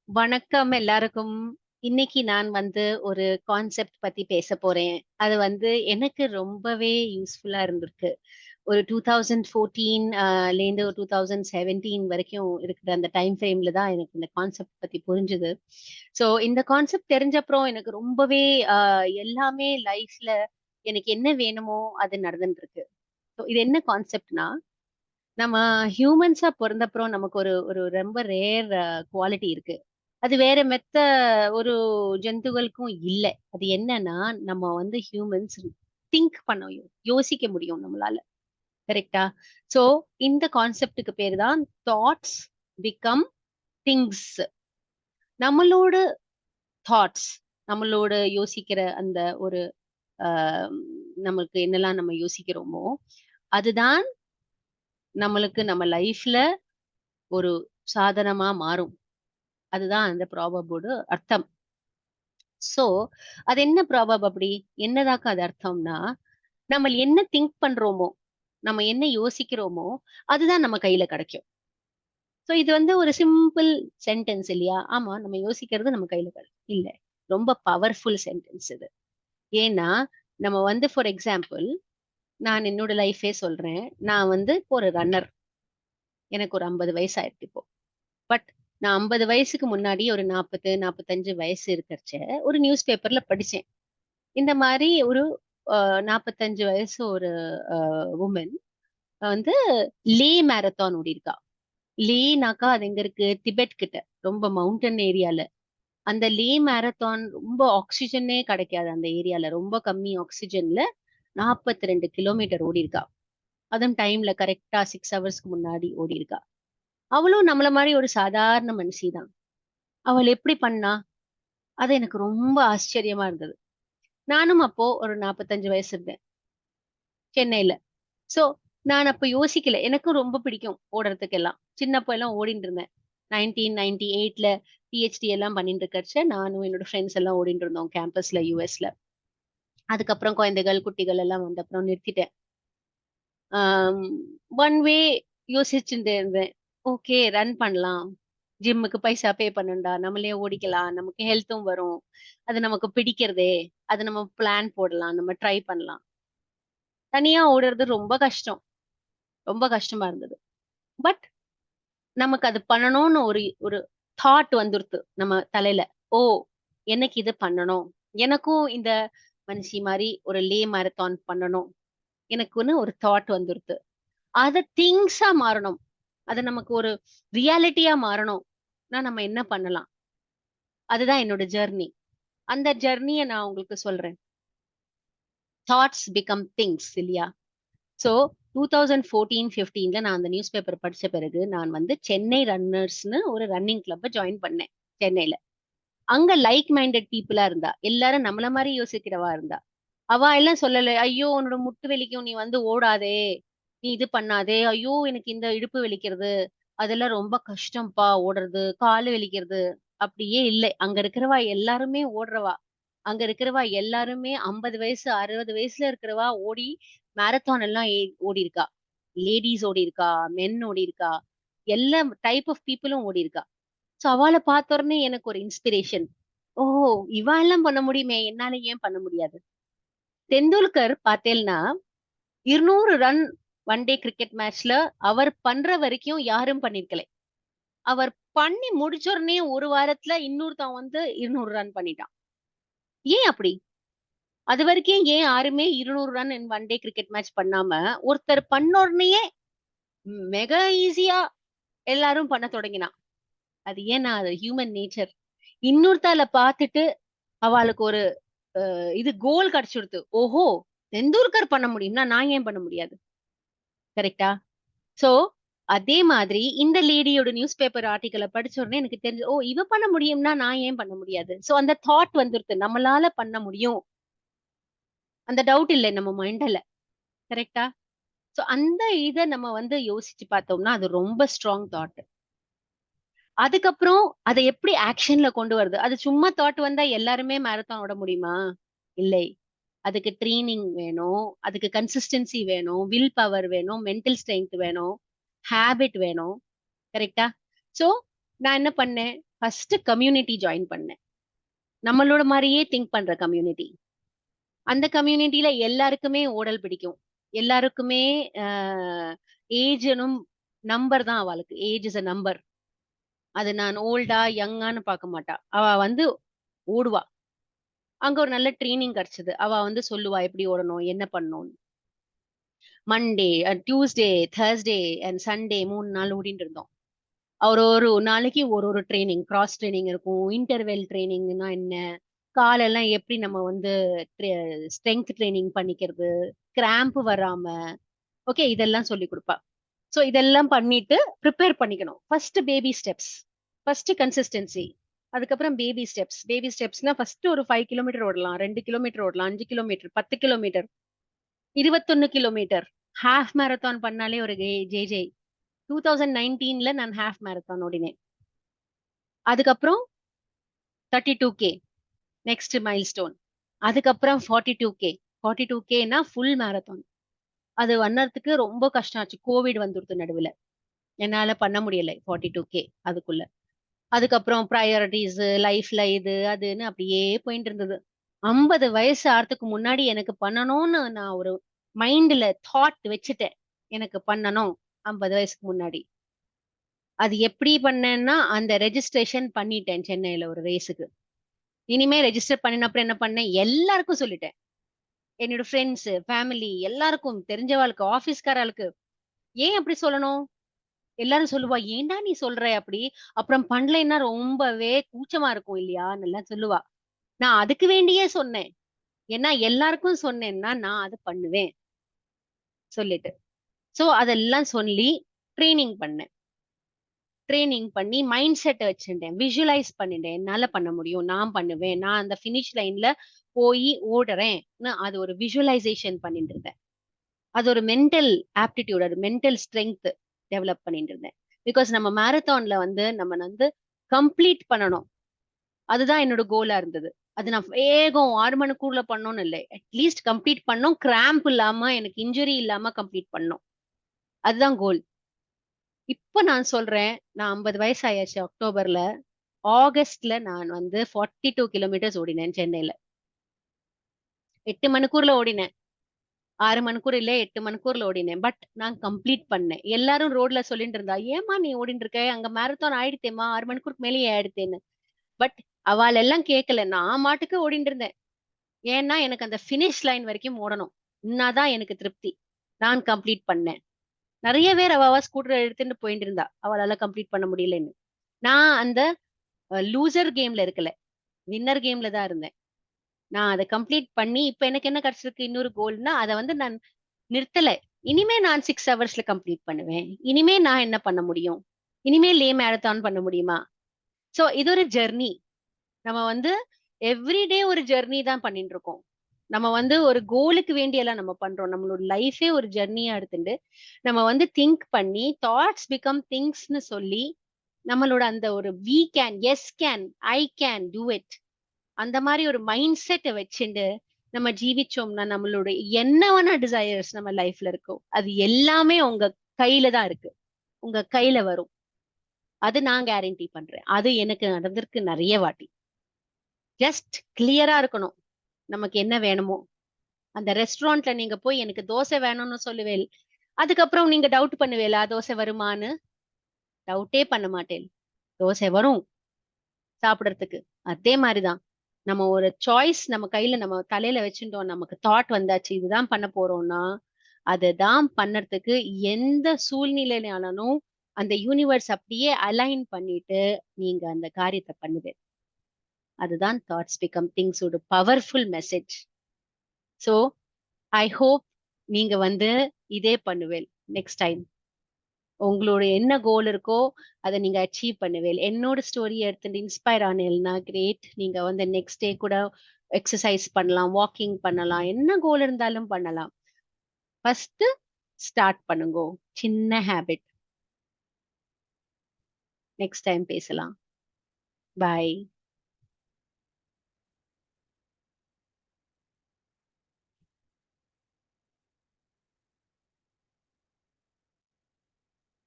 வணக்கம் எல்லாருக்கும். இன்னைக்கு நான் ஒரு கான்செப்ட் பத்தி பேச போறேன். அது எனக்கு ரொம்பவே யூஸ்ஃபுல்லா இருந்திருக்கு. ஒரு 2014 லேருந்து ஒரு 2017 வரைக்கும் இருக்கிற அந்த டைம் ஃப்ரேம்ல தான் எனக்கு இந்த கான்செப்ட் பத்தி புரிஞ்சுது. ஸோ இந்த கான்செப்ட் தெரிஞ்சப்புறம் எனக்கு ரொம்பவே எல்லாமே லைஃப்ல எனக்கு என்ன வேணுமோ அது நடந்துட்டு இருக்கு. ஸோ இது என்ன கான்செப்ட்னா, நம்ம ஹியூமன்ஸா பொறந்தப்புறம் நமக்கு ஒரு ஒரு ரொம்ப ரேர் குவாலிட்டி இருக்கு. அது வேற ஒரு ஜந்துக்களுக்கும் இல்ல. அது என்னன்னா, நம்ம ஹியூமன்ஸ் திங்க் பண்ண முடியும். யோசிக்க முடியும் நம்மளால. கரெக்ட்டா? சோ, இந்த கான்செப்ட்க்கு பேரு தான் தாட்ஸ் பிகம் திங்ஸ். நம்மளோட தாட்ஸ், நம்மளோட யோசிக்கிற அந்த ஒரு அ நமக்கு என்னலாம் நம்ம யோசிக்கிறோமோ, அதுதான் நம்மளுக்கு நம்ம லைஃப்ல ஒரு சாதனமா மாறும். அதுதான் அந்த ப்ராவர்போட அர்த்தம். சோ, அது என்ன ப்ராவர்ப் அப்படி? என்னதாக்கா அது அர்த்தம்னா, நம்ம என்ன திங்க் பண்றோமோ, நம்ம என்ன யோசிக்கிறோமோ, அதுதான் நம்ம கையில கிடைக்கும். சோ, இது ஒரு சிம்பிள் சென்டென்ஸ் இல்லையா? ஆமா, நம்ம யோசிக்கிறது நம்ம கையில கிடைக்கும். இல்ல. ரொம்ப பவர்ஃபுல் சென்டென்ஸ் இது. ஏன்னா, நம்ம ஃபார் எக்ஸாம்பிள், நான் என்னோட லைஃபே சொல்றேன். நான் இப்போ ஒரு ரன்னர். எனக்கு ஒரு 50 வயசு ஆயிருக்கு இப்போ. பட் நான் 50 வயசுக்கு முன்னாடி ஒரு 40, 45 வயசு இருக்கறச்ச, ஒரு நியூஸ் பேப்பர்ல படிச்சேன். இந்த மாரி ஒரு 45 வயசு ஒரு அ வுமன் வந்து லே மாரத்தான் ஓடியிருக்கா. லேனாக்கா அது எங்க இருக்கு? திபெத் கிட்ட. ரொம்ப மவுண்டன் ஏரியால. அந்த லே மாரத்தான் ரொம்ப ஆக்ஸிஜனே கிடைக்காது அந்த ஏரியால. ரொம்ப கம்மி ஆக்ஸிஜன்ல 42 கிலோமீட்டர் ஓடியிருக்கா. அதுவும் டைம்ல கரெக்ட்டா 6 ஹவர்ஸ்க்கு முன்னாடி ஓடியிருக்கா. அவளும் நம்மள மாரி ஒரு சாதாரண மனுஷி தான். அவள் எப்படி பண்ணா? அது எனக்கு ரொம்ப ஆச்சரியமா இருந்தது. நானும் அப்போ ஒரு 45 வயசு இருந்தேன். சென்னையில. சோ, நான் அப்ப யோசிக்கல. எனக்கும் ரொம்ப பிடிக்கும் ஓடுறதுக்கெல்லாம். சின்னப்ப எல்லாம் ஓடிட்டு இருந்தேன். 1998ல பிஹெச்டி எல்லாம் பண்ணிட்டு இருக்கறச்ச, நானும் என்னோட ஃப்ரெண்ட்ஸ் எல்லாம் ஓடிட்டு இருந்தோம் கேம்பஸ்ல யுஎஸ்ல. அதுக்கப்புறம் குழந்தைகள், குட்டிகள் எல்லாம் வந்த அப்புறம் நிறுத்திட்டேன். ஆம், ஒன் வே யோசிச்சுட்டு இருந்தேன். ஓகே, ரன் பண்ணலாம். ஜிம்முக்கு பைசா பே பண்ணணும்டா. நம்மளே ஓடிக்கலாம். நமக்கு ஹெல்த்தும் வரும். அது நமக்கு பிடிக்கிறதே. அது நம்ம பிளான் போடலாம். நம்ம ட்ரை பண்ணலாம். தனியா ஓடுறது ரொம்ப கஷ்டம். ரொம்ப கஷ்டமா இருந்தது. பட் நமக்கு அது பண்ணணும்னு ஒரு ஒரு தாட் வந்துருது நம்ம தலையில. ஓ! எனக்கு இது பண்ணணும். எனக்கும் இந்த மனுஷி மாரி ஒரு லே மாரத்தான் பண்ணணும். எனக்குன்னு ஒரு தாட் வந்துருது. அத திங்ஸா மாறணும். அது நமக்கு ஒரு ரியாலிட்டியா மாறணும்னா நம்ம என்ன பண்ணலாம்? அதுதான் என்னோட ஜர்னி. அந்த ஜர்னிய நான் உங்களுக்கு சொல்றேன். தாட்ஸ் பிகம் திங்ஸ் இல்லையா? சோ 2014, 15ல நான் அந்த நியூஸ் பேப்பர் படிச்ச பிறகு, நான் சென்னை ரன்னர்ஸ்ன்னு ஒரு ரன்னிங் கிளப்ப ஜாயின் பண்ணேன், சென்னையில. அங்க லைக் மைண்டட் பீப்பிளா இருந்தா. எல்லாரும் நம்மள மாரி யோசிக்கிறவா இருந்தா. அவ எல்லாம் சொல்லல, "ஐயோ! உன்னோட முட்டு வலிக்கும். நீ ஓடாதே. நீ இது பண்ணாதே. ஐயோ! எனக்கு இந்த இடுப்பு வலிக்கிறது. அதெல்லாம் ரொம்ப கஷ்டம்ப்பா ஓடுறது. காலு வலிக்கிறது." அப்படியே இல்ல. அங்க இருக்கிறவா எல்லாருமே ஓடுறவா. அங்க இருக்கிறவா எல்லாருமே 50 வயசு, 60 வயசுல இருக்கிறவா ஓடி மாரத்தான் எல்லாம் ஓடியிருக்கா. லேடீஸ் ஓடியிருக்கா, மென் ஓடியிருக்கா. எல்லா டைப் ஆஃப் பீப்பிளும் ஓடியிருக்கா. சோ அவாள பார்த்த உடனே எனக்கு ஒரு இன்ஸ்பிரேஷன். ஓஹோ! இவ எல்லாம் பண்ண முடியுமே! என்னால ஏன் பண்ண முடியாது? தெண்டுல்கர் பார்த்தேல்னா 200 ரன் ஒன் டே கிரிக்கெட் மேட்ச்ல அவர் பண்ற வரைக்கும் யாரும் பண்ணியிருக்கல. அவர் பண்ணி முடிச்ச உடனே 1 வாரத்துல இன்னொருத்தன் 200 ரன் பண்ணிட்டான். ஏன் அப்படி? அதுவரைக்கும் ஏன் யாருமே 200 run in one day cricket match பண்ணாம, ஒருத்தர் பண்ண உடனேயே மெகா ஈசியா எல்லாரும் பண்ண தொடங்கினா. அது ஏன்னா அது ஹியூமன் நேச்சர். இன்னொருத்தால பார்த்துட்டு அவளுக்கு ஒரு இது கோல் கிடைச்சுடுத்து. ஓஹோ! தெண்டுல்கர் பண்ண முடியும்னா நான் ஏன் பண்ண முடியாது? கரெக்ட்டா? சோ, அதே மாதிரி இந்த லேடியோட நியூஸ் பேப்பர் ஆர்டிக்கிள படிச்ச உடனே எனக்கு தெரிஞ்சது. ஓ! இவ பண்ண முடியும்னா நான் ஏன் பண்ண முடியாது? சோ அந்த தாட் வந்துருது. நம்மளால பண்ண முடியும். அந்த டவுட் இல்ல நம்ம மைண்ட்ல. கரெக்ட்டா? சோ அந்த இத நம்ம யோசிச்சு பார்த்தோம்னா, அது ரொம்ப ஸ்ட்ராங் தாட். அதுக்கப்புறம் அத எப்படி ஆக்ஷன்ல கொண்டு வரது? அது சும்மா தாட் வந்தா எல்லாருமே மாரத்தான் ஓட முடியுமா? இல்லை. அதுக்கு ட்ரெய்னிங் வேணும். அதுக்கு கன்சிஸ்டன்சி வேணும். வில் பவர் வேணும். மென்டல் ஸ்ட்ரெங்த் வேணும். ஹேபிட் வேணும். கரெக்ட்டா? சோ, நான் என்ன பண்ணேன்? ஃபர்ஸ்ட் கம்யூனிட்டி ஜாயின் பண்ணேன். நம்மளோட மாதிரியே திங்க் பண்ற கம்யூனிட்டி. அந்த கம்யூனிட்டியில எல்லாருக்குமே ஓடல் பிடிக்கும். எல்லாருக்குமே ஏஜ்னும் நம்பர் தான் அவளுக்கு. Age is a number. அது நான் ஓல்டா யங்கான்னு பார்க்க மாட்டா. அவ வந்து ஓடுவா. அங்க ஒரு நல்ல ட்ரெய்னிங் கிடைச்சது. அவ வந்து சொல்லுவா எப்படி ஓடணும், என்ன பண்ணணும். Monday, Tuesday, Thursday and Sunday 3 நாள் ஓடிட்டு இருந்தோம். ஒரு ஒரு நாளைக்கு ஒரு ஒரு ட்ரெய்னிங். கிராஸ் ட்ரெய்னிங் இருக்கும். இன்டர்வெல் ட்ரெய்னிங்னா என்ன? காலெல்லாம் எப்படி நம்ம வந்து ஸ்ட்ரெங்த் ட்ரெய்னிங் பண்ணிக்கிறது, கிராம்ப் வராம, ஓகே இதெல்லாம் சொல்லிக் குடுப்பா. சோ இதெல்லாம் பண்ணிட்டு ப்ரிப்பேர் பண்ணிக்கணும். First baby steps. First consistency. அதுக்கப்புறம் பேபி ஸ்டெப்ஸ். பேபி ஸ்டெப்ஸ்னா ஃபர்ஸ்ட் ஒரு 5 கிலோமீட்டர் ஓடலாம், 2 கிலோமீட்டர் ஓடலாம், 5 kilometre, 10 kilometre, 21 kilometre. Half marathon பண்ணாலே ஒரு ஜே. 2019ல நான் ஹாஃப் மேரத்தான் ஓடினேன். அதுக்கப்புறம் 32K நெக்ஸ்ட் மைல்ஸ்டோன். அதுக்கப்புறம் 42K. 42Kனா ஃபுல் மேரத்தான். அது வண்ணறதுக்கு ரொம்ப கஷ்டம் ஆச்சு. கோவிட் வந்துருது நடுவுல. என்னால பண்ண முடியல 42K அதுக்குள்ள. அதுக்கப்புறம் ப்ரையாரிட்டிஸ் லைஃப்ல இது அதுன்னு அப்படியே போயிட்டு இருந்தது. 50 வயசு ஆறதுக்கு முன்னாடி எனக்கு பண்ணணும்னு நான் ஒரு மைண்ட்ல தாட் வச்சுட்டேன். எனக்கு பண்ணணும் 50 வயசுக்கு முன்னாடி. அது எப்படி பண்ணேன்னா அந்த ரெஜிஸ்ட்ரேஷன் பண்ணிட்டேன் சென்னையில ஒரு ரேஸுக்கு. இனிமே ரெஜிஸ்டர் பண்ணின அப்புறம் என்ன பண்ணேன், எல்லாருக்கும் சொல்லிட்டேன். என்னோட ஃப்ரெண்ட்ஸ், ஃபேமிலி எல்லாருக்கும் தெரிஞ்சவாளுக்கு, ஆபீஸ்காரர்களுக்கு. ஏன் அப்படி சொல்லணும்? எல்லாரும் சொல்லுவா, ஏன்டா நீ சொல்ற அப்படி? அப்புறம் பண்ணலைன்னா ரொம்பவே கூச்சமா இருக்கும் இல்லையா? நல்லா சொல்லுவா. நான் அதுக்கு வேண்டியே சொன்னேன். ஏன்னா எல்லாருக்கும் சொன்னேன்னா நான் அதை பண்ணுவேன் சொல்லிட்டு. சோ அதெல்லாம் சொல்லி ட்ரெய்னிங் பண்ணேன். ட்ரெய்னிங் பண்ணி மைண்ட் செட் வச்சுட்டேன். விஷுவலைஸ் பண்ணிட்டேன். என்னால பண்ண முடியும். நான் பண்ணுவேன். நான் அந்த ஃபினிஷ் லைன்ல போய் ஓடுறேன். அது ஒரு விஷுவலைசேஷன் பண்ணிட்டு இருந்தேன். அது ஒரு மென்டல் ஆப்டிடியூட், ஒரு மென்டல் ஸ்ட்ரென்த் டெவலப் பண்ணிட்டு இருந்தேன். பிகாஸ் நம்ம மாரத்தான்ல வந்து நம்ம வந்து கம்ப்ளீட் பண்ணணும். அதுதான் என்னோட கோலா இருந்தது. அது நான் வேகம் 6 மணிக்குள்ள பண்ணணும்னு இல்லை. அட்லீஸ்ட் கம்ப்ளீட் பண்ணோம். கிராம்ப் இல்லாம, எனக்கு இன்ஜுரி இல்லாம கம்ப்ளீட் பண்ணோம். அதுதான் கோல். இப்ப நான் சொல்றேன், நான் 50 வயசு ஆயாச்சு அக்டோபர்ல. ஆகஸ்ட்ல நான் வந்து 42 கிலோமீட்டர்ஸ் ஓடினேன் சென்னையில. 8 மணிக்கூர்ல ஓடினேன். 6 மணிக்கூர் இல்ல, 8 மணிக்கூர்ல ஓடினேன். பட் நான் கம்ப்ளீட் பண்ணேன். எல்லாரும் ரோட்ல சொல்லிட்டு இருந்தா, ஏமா நீ ஓடிட்டு இருக்க? அங்க மாரத்தான் ஆயிடுத்தேம்மா, 6 மணிக்கூருக்கு மேலேயே ஆயிடுத்தேன்னு. பட் அவள் எல்லாம் கேட்கல. நான் மாட்டுக்கு ஓடிட்டு இருந்தேன். ஏன்னா எனக்கு அந்த பினிஷ் லைன் வரைக்கும் ஓடணும். இன்னாதான் எனக்கு திருப்தி. நான் கம்ப்ளீட் பண்ணேன். நிறைய பேர் அவ ஸ்கூட்டர் எடுத்துட்டு போயிட்டு இருந்தா. அவளால கம்ப்ளீட் பண்ண முடியலன்னு. நான் அந்த லூசர் கேம்ல இருக்கல. வின்னர் கேம்ல தான் இருந்தேன். நான் அதை கம்ப்ளீட் பண்ணி இப்ப எனக்கு என்ன கிடைச்சிருக்கு இன்னொரு கோல்னா அதை வந்து நான் நிறுத்தல. இனிமே நான் 6 ஹவர்ஸ்ல கம்ப்ளீட் பண்ணுவேன். இனிமே நான் என்ன பண்ண முடியும்? இனிமே லே மேரத்தான் பண்ண முடியுமா? சோ இது ஒரு ஜெர்னி. நம்ம வந்து எவ்ரிடே ஒரு ஜெர்னி தான் பண்ணிட்டு இருக்கோம். நம்ம வந்து ஒரு கோலுக்கு வேண்டியெல்லாம் நம்ம பண்றோம். நம்மளோட லைஃபே ஒரு ஜெர்னியா எடுத்துட்டு நம்ம வந்து திங்க் பண்ணி தாட்ஸ் பிகம் திங்ஸ்னு சொல்லி நம்மளோட அந்த ஒரு we can, yes can, I can do it, அந்த மாதிரி ஒரு மைண்ட் செட்டை வச்சுட்டு நம்ம ஜீவிச்சோம்னா நம்மளோட என்ன வேணா டிசையர்ஸ் நம்ம லைஃப்ல இருக்கும், அது எல்லாமே உங்க கையில தான் இருக்கு. உங்க கையில வரும். அது நான் கேரண்டி பண்றேன். அது எனக்கு நடந்திருக்கு நிறைய வாட்டி. ஜஸ்ட் கிளியரா இருக்கணும் நமக்கு என்ன வேணுமோ. அந்த ரெஸ்டாரண்ட்ல நீங்க போய் எனக்கு தோசை வேணும்னு சொல்லுவேல். அதுக்கப்புறம் நீங்க டவுட் பண்ணுவேலா தோசை வருமான்னு? டவுட்டே பண்ண மாட்டேன். தோசை வரும் சாப்பிடறதுக்கு. அதே மாதிரிதான் நம்ம ஒரு சாய்ஸ் நம்ம கையில நம்ம தலையில வச்சுட்டோம், நமக்கு தாட் வந்தாச்சு இதுதான் பண்ண போறோம்னா அதுதான் பண்ணறதுக்கு எந்த சூழ்நிலையினாலும் அந்த யூனிவர்ஸ் அப்படியே அலைன் பண்ணிட்டு நீங்க அந்த காரியத்தை பண்ணுவேன். அதுதான் தாட்ஸ் பிகம் திங்ஸ் ஒரு powerful message. So I hope நீங்க வந்து இதே பண்ணுவேன் நெக்ஸ்ட் டைம். உங்களோட என்ன கோல் இருக்கோ அதை நீங்க அச்சீவ் பண்ணுவேன். என்னோட ஸ்டோரி எடுத்துட்டு இன்ஸ்பயர் ஆனேன்னா கிரேட். நீங்க வந்து நெக்ஸ்ட் டே கூட எக்ஸசைஸ் பண்ணலாம், வாக்கிங் பண்ணலாம், என்ன கோல் இருந்தாலும் பண்ணலாம். ஃபர்ஸ்ட் ஸ்டார்ட் பண்ணுங்க. சின்ன ஹேபிட். நெக்ஸ்ட் டைம் பேசலாம். பாய்.